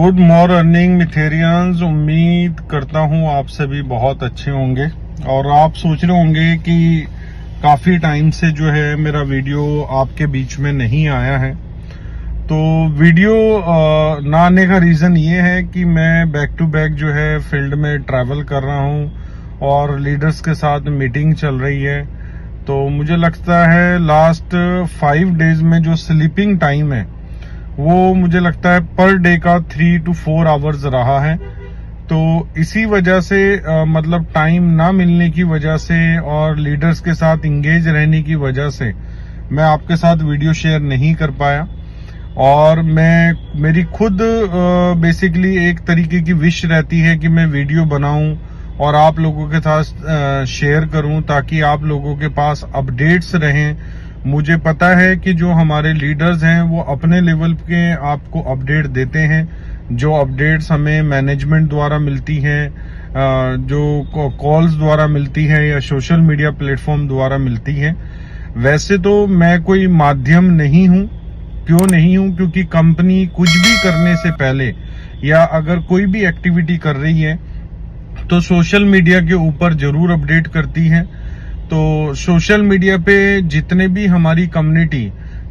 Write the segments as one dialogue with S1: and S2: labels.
S1: Good morning मिथेरियंस। उम्मीद करता हूँ आप सभी बहुत अच्छे होंगे और आप सोच रहे होंगे कि काफी टाइम से जो है मेरा वीडियो आपके बीच में नहीं आया है। तो वीडियो ना आने का रीजन ये है कि मैं बैक टू बैक जो है फील्ड में ट्रैवल कर रहा हूँ और लीडर्स के साथ मीटिंग चल रही है। तो मुझे लगता है लास्ट 5 डेज में जो स्लीपिंग टाइम है वो मुझे लगता है पर डे का 3 to 4 आवर्स रहा है। तो इसी वजह से मतलब टाइम ना मिलने की वजह से और लीडर्स के साथ इंगेज रहने की वजह से मैं आपके साथ वीडियो शेयर नहीं कर पाया। और मेरी खुद बेसिकली एक तरीके की विश रहती है कि मैं वीडियो बनाऊं और आप लोगों के साथ शेयर करूं ताकि आप लोगों के पास अपडेट्स रहें। मुझे पता है कि जो हमारे लीडर्स हैं वो अपने लेवल के आपको अपडेट देते हैं, जो अपडेट्स हमें मैनेजमेंट द्वारा मिलती हैं, जो कॉल्स द्वारा मिलती हैं या सोशल मीडिया प्लेटफॉर्म द्वारा मिलती हैं। वैसे तो मैं कोई माध्यम नहीं हूं। क्यों नहीं हूं? क्योंकि कंपनी कुछ भी करने से पहले या अगर कोई भी एक्टिविटी कर रही है तो सोशल मीडिया के ऊपर जरूर अपडेट करती है। तो सोशल मीडिया पे जितने भी हमारी कम्युनिटी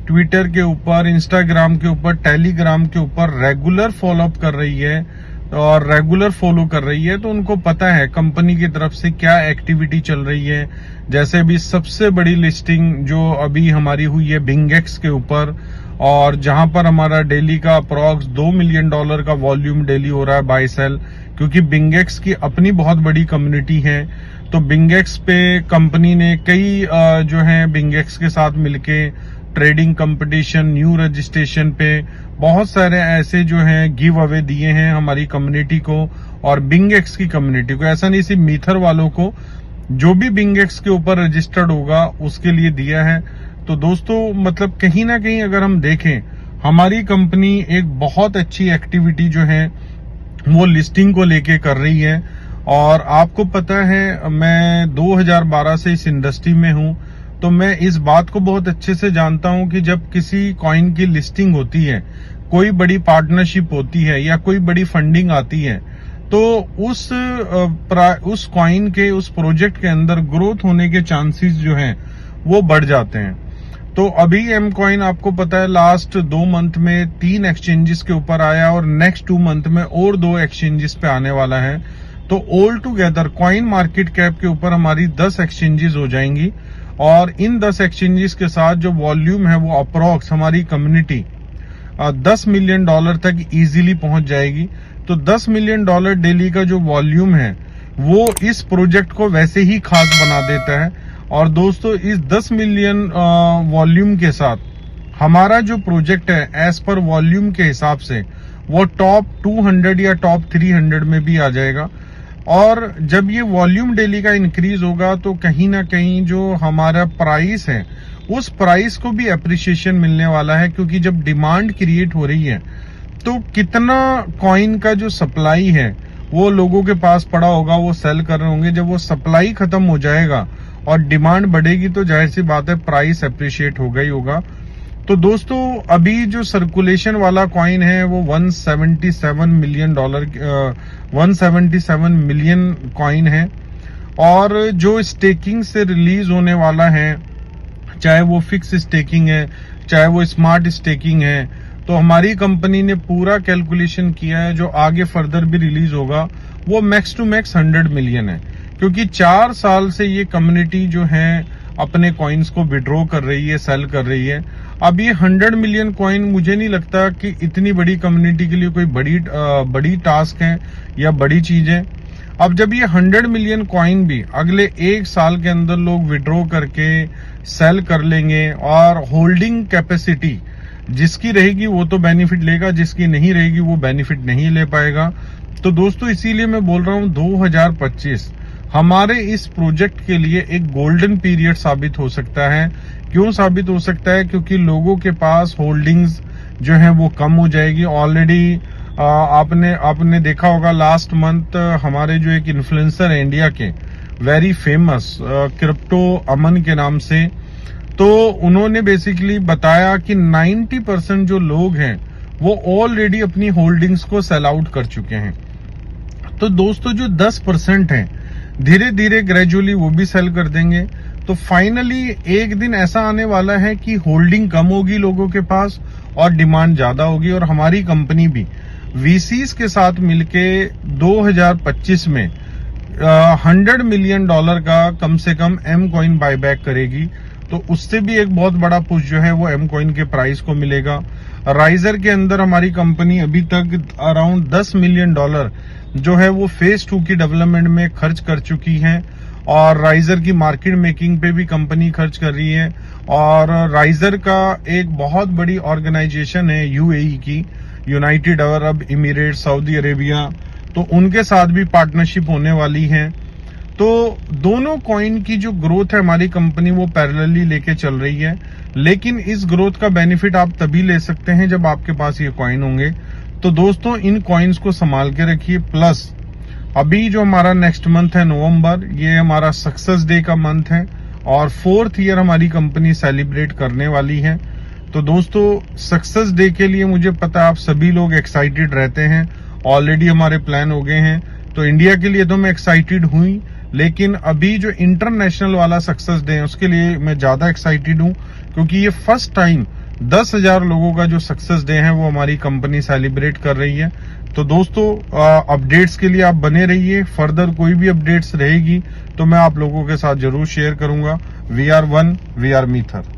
S1: ट्विटर के ऊपर, इंस्टाग्राम के ऊपर, टेलीग्राम के ऊपर रेगुलर फॉलोअप कर रही है और रेगुलर फॉलो कर रही है, तो उनको पता है कंपनी की तरफ से क्या एक्टिविटी चल रही है। जैसे अभी सबसे बड़ी लिस्टिंग जो अभी हमारी हुई है बिंगेक्स के ऊपर, और जहां पर हमारा डेली का अप्रॉक्स $2 मिलियन का वॉल्यूम डेली हो रहा है बाय सेल, क्योंकि बिंगेक्स की अपनी बहुत बड़ी कम्युनिटी है। तो बिंगेक्स पे कंपनी ने कई जो है बिंगेक्स के साथ मिलके ट्रेडिंग कंपटीशन, न्यू रजिस्ट्रेशन पे बहुत सारे ऐसे जो हैं गिव अवे दिए हैं हमारी कम्युनिटी को और बिंगेक्स की कम्युनिटी को। ऐसा नहीं सिर्फ मीथर वालों को, जो भी बिंगेक्स के ऊपर रजिस्टर्ड होगा उसके लिए दिया है। तो दोस्तों मतलब कहीं ना कहीं अगर हम देखें, हमारी कंपनी एक बहुत अच्छी एक्टिविटी जो है वो लिस्टिंग को लेके कर रही है। और आपको पता है मैं 2012 से इस इंडस्ट्री में हूं, तो मैं इस बात को बहुत अच्छे से जानता हूं कि जब किसी कॉइन की लिस्टिंग होती है, कोई बड़ी पार्टनरशिप होती है या कोई बड़ी फंडिंग आती है, तो उस कॉइन के, उस प्रोजेक्ट के अंदर ग्रोथ होने के चांसेस जो हैं वो बढ़ जाते हैं। तो अभी एम कॉइन आपको पता है लास्ट 2 मंथ में 3 एक्सचेंजेस के ऊपर आया और नेक्स्ट 2 मंथ में और 2 एक्सचेंजेस पे आने वाला है। तो all together coin market cap के ऊपर हमारी 10 एक्सचेंजेस हो जाएंगी और इन 10 एक्सचेंजेस के साथ जो वॉल्यूम है वो अप्रॉक्स हमारी कम्युनिटी $10 मिलियन तक इजीली पहुंच जाएगी। तो $10 मिलियन डेली का जो वॉल्यूम है वो इस प्रोजेक्ट को वैसे ही खास बना देता है। और दोस्तों इस 10 मिलियन वॉल्यूम के साथ हमारा जो प्रोजेक्ट है एज पर वॉल्यूम के हिसाब से वो टॉप 200 या टॉप 300 में भी आ जाएगा। और जब ये वॉल्यूम डेली का इंक्रीज होगा तो कहीं ना कहीं जो हमारा प्राइस है उस प्राइस को भी अप्रिसिएशन मिलने वाला है, क्योंकि जब डिमांड क्रिएट हो रही है तो कितना कॉइन का जो सप्लाई है वो लोगों के पास पड़ा होगा, वो सेल कर रहे होंगे। जब वो सप्लाई खत्म हो जाएगा और डिमांड बढ़ेगी तो जाहिर सी बात है प्राइस अप्रिशिएट होगा ही होगा। तो दोस्तों अभी जो सर्कुलेशन वाला कॉइन है वो 177 मिलियन कॉइन है। और जो स्टेकिंग से रिलीज होने वाला है, चाहे वो फिक्स स्टेकिंग है चाहे वो स्मार्ट स्टेकिंग है, तो हमारी कंपनी ने पूरा कैलकुलेशन किया है जो आगे फर्दर भी रिलीज होगा वो मैक्स टू मैक्स 100 मिलियन है। क्योंकि 4 साल से ये कम्युनिटी जो है अपने कॉइन्स को विड्रॉ कर रही है, सेल कर रही है। अब ये 100 मिलियन कॉइन मुझे नहीं लगता कि इतनी बड़ी कम्युनिटी के लिए कोई बड़ी टास्क है या बड़ी चीज है। अब जब ये 100 मिलियन कॉइन भी अगले 1 साल के अंदर लोग विड्रॉ करके सेल कर लेंगे और होल्डिंग कैपेसिटी जिसकी रहेगी वो तो बेनिफिट लेगा, जिसकी नहीं रहेगी वो बेनिफिट नहीं ले पाएगा। तो दोस्तों इसीलिए मैं बोल रहा हूं 2025 हमारे इस प्रोजेक्ट के लिए एक गोल्डन पीरियड साबित हो सकता है। क्यों साबित हो सकता है? क्योंकि लोगों के पास होल्डिंग्स जो है वो कम हो जाएगी। ऑलरेडी आपने देखा होगा लास्ट मंथ हमारे जो एक इन्फ्लुएंसर है इंडिया के, वेरी फेमस क्रिप्टो अमन के नाम से, तो उन्होंने बेसिकली बताया कि 90% जो लोग हैं वो ऑलरेडी अपनी होल्डिंग्स को सेल आउट कर चुके हैं। तो दोस्तों जो 10% है धीरे धीरे ग्रेजुअली वो भी सेल कर देंगे। तो फाइनली एक दिन ऐसा आने वाला है कि होल्डिंग कम होगी लोगों के पास और डिमांड ज्यादा होगी, और हमारी कंपनी भी वीसीज के साथ मिलके 2025 में $100 मिलियन का कम से कम एम कॉइन बायबैक करेगी। तो उससे भी एक बहुत बड़ा पुश जो है वो एम कॉइन के प्राइस को मिलेगा। राइजर के अंदर हमारी कंपनी अभी तक अराउंड $10 मिलियन जो है वो फेज 2 की डेवलपमेंट में खर्च कर चुकी है, और राइजर की मार्केट मेकिंग पे भी कंपनी खर्च कर रही है। और राइजर का एक बहुत बड़ी ऑर्गेनाइजेशन है यूएई की, United Arab emirate Saudi Arabia, तो उनके साथ भी पार्टनरशिप होने वाली है। तो दोनों कॉइन की जो ग्रोथ है हमारी कंपनी वो पैरेलली लेके चल रही है, लेकिन इस ग्रोथ का बेनिफिट आप तभी ले सकते हैं जब आपके पास ये कॉइन होंगे। तो दोस्तों इन कॉइन्स को संभाल के रखिए। प्लस अभी जो हमारा नेक्स्ट मंथ है नवंबर, ये हमारा सक्सेस डे का मंथ है और 4th ईयर हमारी कंपनी सेलिब्रेट करने वाली है। तो दोस्तों सक्सेस डे के लिए मुझे पता है आप सभी लोग एक्साइटेड रहते हैं, ऑलरेडी हमारे प्लान हो गए हैं। तो इंडिया के लिए तो मैं एक्साइटेड हुई, लेकिन अभी जो इंटरनेशनल वाला सक्सेस डे है उसके लिए मैं ज्यादा एक्साइटेड हूं, क्योंकि ये फर्स्ट टाइम 10,000 लोगों का जो सक्सेस डे है वो हमारी कंपनी सेलिब्रेट कर रही है। तो दोस्तों अपडेट्स के लिए आप बने रहिए, फर्दर कोई भी अपडेट्स रहेगी तो मैं आप लोगों के साथ जरूर शेयर करूंगा। We are one, we are मीथर।